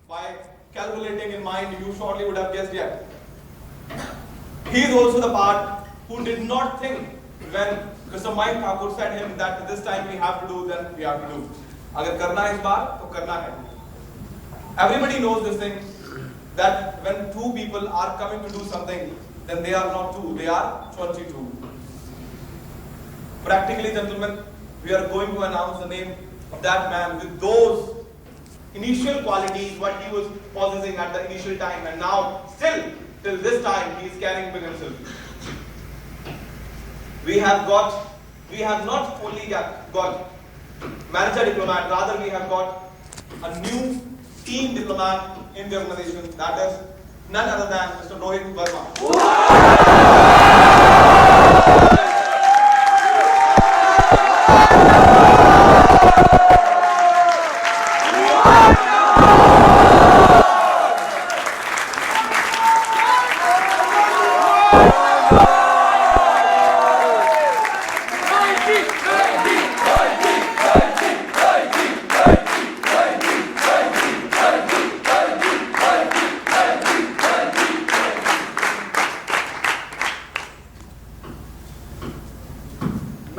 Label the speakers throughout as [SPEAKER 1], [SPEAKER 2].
[SPEAKER 1] by calculating in mind, you surely would have guessed yet. He is also the part who did not think when Mr. Mike Thakur said him that this time we have to do, then we have to do. अगर करना है इस बार तो करना है. Everybody knows this thing that when two people are coming to do something, then they are not two, they are 22. Practically, gentlemen, we are going to announce the name of that man with those initial qualities, what he was possessing at the initial time, and now still till this time he is carrying with himself. We have not only got manager diplomat, rather we have got a new team diplomat in the organization, that is none other than Mr. Rohit Verma.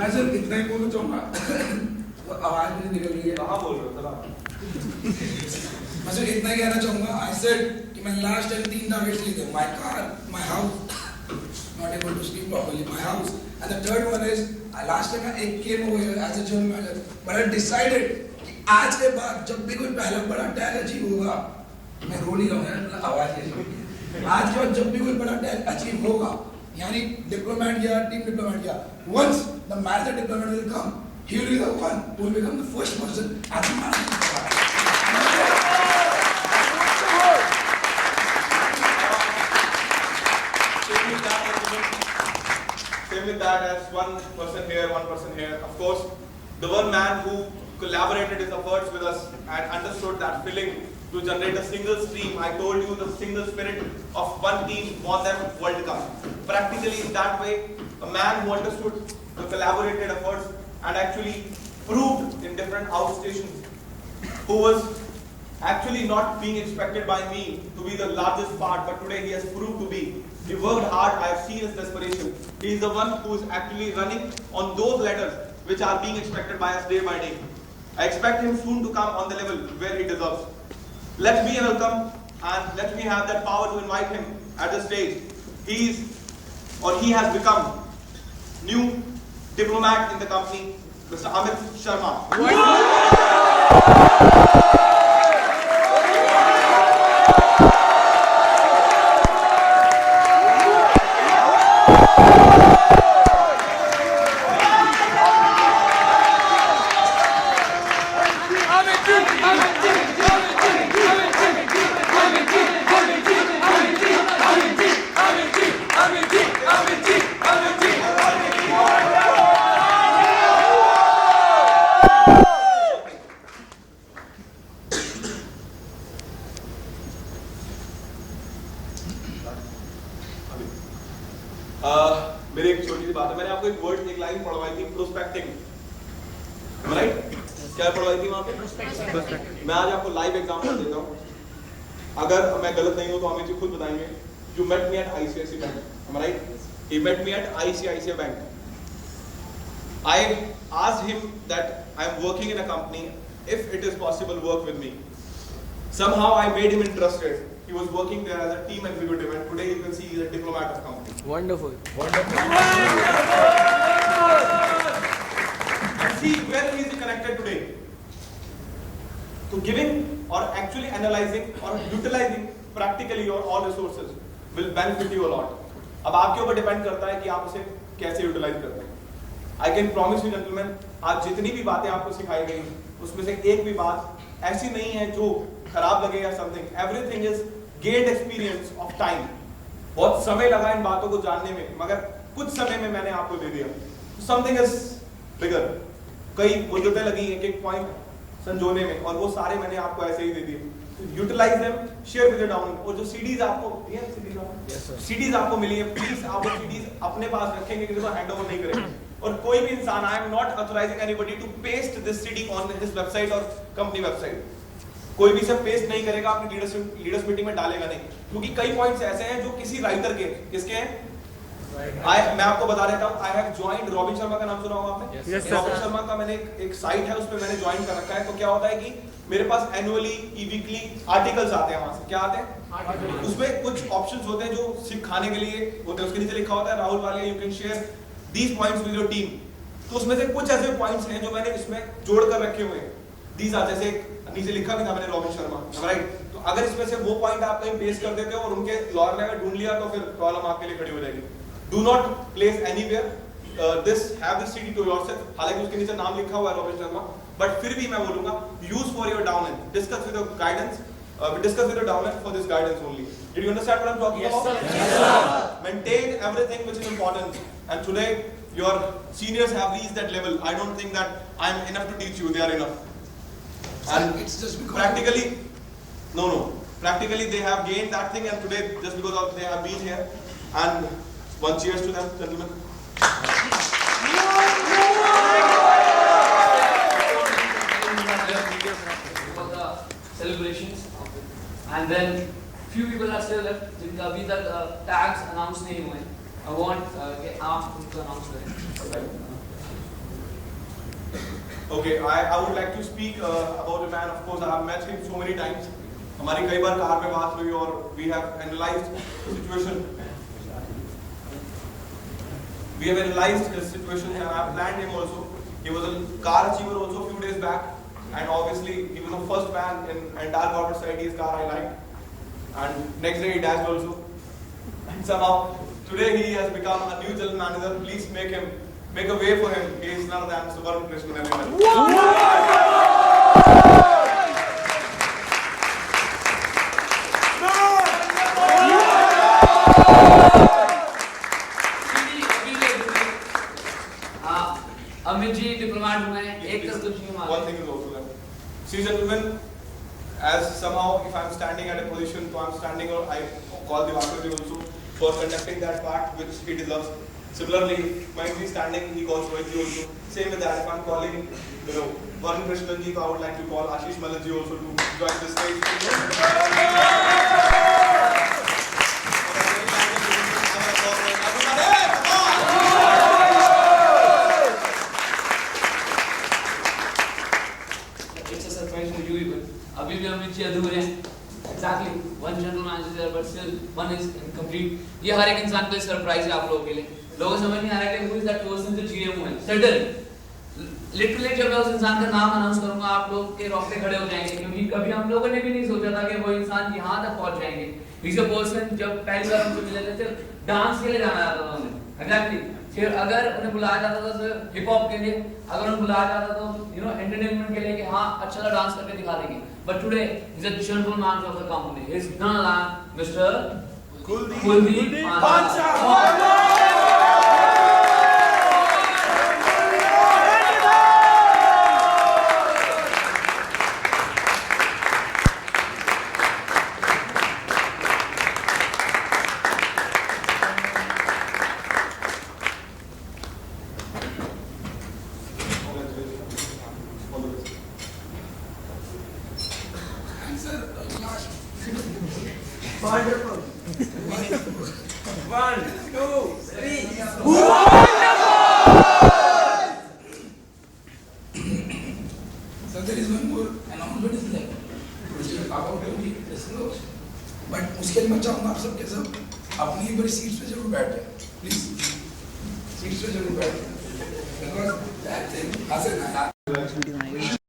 [SPEAKER 2] मैं सिर्फ इतना ही बोलना चाहूँगा, वो आवाज नहीं निकल रही है।
[SPEAKER 1] कहाँ बोल रहे हो सर?
[SPEAKER 2] मैं सिर्फ इतना ही कहना चाहूँगा, I said कि मैं लास्ट टाइम 3 टारगेट्स लिए थे, my car, my house, not able to sleep properly, my house, and the third one is last time I came over here as a general manager, but I decided कि आज के बाद जब भी कोई पहला बड़ा टैग अचीव होगा, मैं रो नहीं रहा हूँ यार, आवाज कैसी? आज के बाद जब भी कोई बड़ा टैग अचीव होगा, यानी डिप्लोमेट या टीम डिप्लोमेट या once the manager diplomat will come, he will be the one who will become the first person at the manager.
[SPEAKER 1] Same with that as one person here, one person here. Of course, the one man who collaborated his efforts with us and understood that feeling to generate a single stream. I told you the single spirit of one team won them World Cup. Practically in that way, a man who understood the collaborated efforts and actually proved in different outstations, who was actually not being expected by me to be the largest part, but today he has proved to be. He worked hard, I have seen his desperation. He is the one who is actually running on those letters which are being expected by us day by day. I expect him soon to come on the level where he deserves. Let me welcome and let me have that power to invite him at the stage. He has become new diplomat in the company, Mr. Amit Sharma. मेरी एक छोटी सी बात है, मैंने आपको एक line पढ़वाई थी, prospecting, right? क्या पढ़वाई थी वहां पे? मैं आज आपको लाइव एग्जांपल देता हूँ, अगर मैं गलत नहीं हूँ तो अमित जी खुद बताएंगे. You met me at ICICI Bank, am I right? He met me at ICICI Bank. I asked him that I am working in a company, if it is possible work with me. Somehow I made him interested. He was working there as a team executive, and today you can see he is a diplomat of the company.
[SPEAKER 3] Wonderful.
[SPEAKER 1] And see where he is connected today. So giving or actually analyzing or utilizing practically your all resources will benefit you a lot. अब आपके ऊपर depend करता है कि आप उसे कैसे utilise करते हैं. I can promise you gentlemen, आज जितनी भी बातें आपको सिखाई गई उसमें से एक भी बात ऐसी नहीं है जो खराब लगे या something. Everything is get experience of time. बहुत समय लगा इन बातों को जानने में, मगर कुछ समय में मैंने आपको दे दिया. Something is bigger. कई मुद्दतें लगी एक पॉइंट संजोने में, और वो सारे मैंने आपको ऐसे ही दे दिए. Utilise them, share with down. और जो सीडीज आपको सीडीज आपको मिली है, प्लीज आप वो सीडीज अपने पास रखेंगे, किसी को हैंड ओवर नहीं करेंगे. और कोई भी इंसान, I am not authorising anybody to paste this CD on his website और कंपनी वेबसाइट. कोई भी इसे पेस्ट नहीं करेगा, अपनी लीडर्स मीटिंग में डालेगा नहीं, क्योंकि कई पॉइंट्स ऐसे हैं जो किसी राइटर के, किसके हैं, मैं आपको बता देता हूँ, I have joined, robin Sharma का नाम सुना होगा आपने? रॉबिन शर्मा का मैंने एक साइट है, उस पर मैंने ज्वाइन कर रखा है। तो क्या होता है कि मेरे पास एनुअली वीकली आर्टिकल्स आते हैं, वहां से क्या आते हैं, उसमें कुछ ऑप्शंस होते हैं जो सिखाने के लिए होते हैं। उसके नीचे लिखा होता है राहुल वाले you can share these points with your team. तो उसमें से कुछ ऐसे पॉइंट्स हैं जो मैंने इसमें जोड़ कर रखे हुए हैं, दीज आर, जैसे नीचे लिखा भी था मैंने रॉबिन शर्मा, राइट? तो अगर इसमें से वो पॉइंट आप कहीं पेस्ट कर देते हो और उनके लॉयर ने ढूंढ लिया तो फिर प्रॉब्लम आपके लिए खड़ी हो जाएगी। Do not place anywhere this, have this CD to yourself. हालांकि उसके नीचे नाम लिखा हुआ है रॉबिन शर्मा, बट फिर भी मैं बोलूंगा use for your downline, discuss with your guidance, discuss with your downline for this guidance only. Did you understand what I'm talking about?
[SPEAKER 3] Yes, sir.
[SPEAKER 1] Maintain everything which is important. And today, your seniors have reached that level. I don't think that I'm enough to teach you. They are enough. And
[SPEAKER 2] it's just because
[SPEAKER 1] practically, no. Practically, they have gained that thing, and today, just because of they have been here, and one cheers to them, gentlemen.
[SPEAKER 3] Celebrations, and then few people are still left जिनका अभी तक tags announce नहीं हुए। I want कि आप उनको announce करें।
[SPEAKER 1] Okay, I would like to speak about a man. Of course, I have met him so many times. हमारी कई बार कार में बात हुई और we have analyzed the situation. We have analyzed his situation and I have planned him also. He was a car achiever also a few days back. And obviously, he was the first man in entire corporate society's car I liked. And next day he dashed also. And somehow, today he has become a new general manager. Please make a way for him. He is none other than Suvarn Krishnan.
[SPEAKER 3] Amit ji diplomat हुए हैं, एक कर कुछ नहीं मालूम।
[SPEAKER 1] One thing is also that, see gentlemen, as somehow if I am standing at a position, so I am standing, or I call the Vasavi also for conducting that part which he deserves. Similarly, might be standing, he calls Rohit also. Same with that, if I am calling, Varun Krishnan ji, so I would like to call Ashish Malal ji also to join the stage.
[SPEAKER 3] अभी भी अमित जी अधूरे हैं। Exactly, one general manager there, but still one is incomplete. ये हर एक इंसान के लिए surprise है आप लोगों के लिए। लोगों को समझ नहीं आ रहा है कि who is that person जो GM हुए। Settle. Literally जब मैं उस इंसान का नाम अनाउंस करूँगा आप लोग के रोंगटे खड़े हो जाएंगे, क्योंकि कभी हम लोगों ने भी नहीं सोचा था कि वो इंसान यहाँ तक पहुँच जाएंगे। He's a person जब पहली बार हमसे मिले थे सिर्फ डांस के लिए जाना जाता था उन्हें। Exactly. फिर अगर उन्हें बुलाया जाता था सिर्फ हिप हॉप के लिए, अगर उन्हें बुलाया जाता तो एंटरटेनमेंट के लिए कि हाँ अच्छा सा डांस करके दिखा देंगे। But today he's a general manager of the company. He's none other than Mr. Kuldeep Pancha.
[SPEAKER 4] Wonderful. 1, 2, 3.
[SPEAKER 2] So there is one more announcement is there, which is about to be disclosed. But उसके लिए मैं चाहूँगा आप सब के सब अपनी ही बड़ी सीट्स पे जरूर बैठ जाए, प्लीज सीट्स पे जरूर बैठ जाए, because that thing has a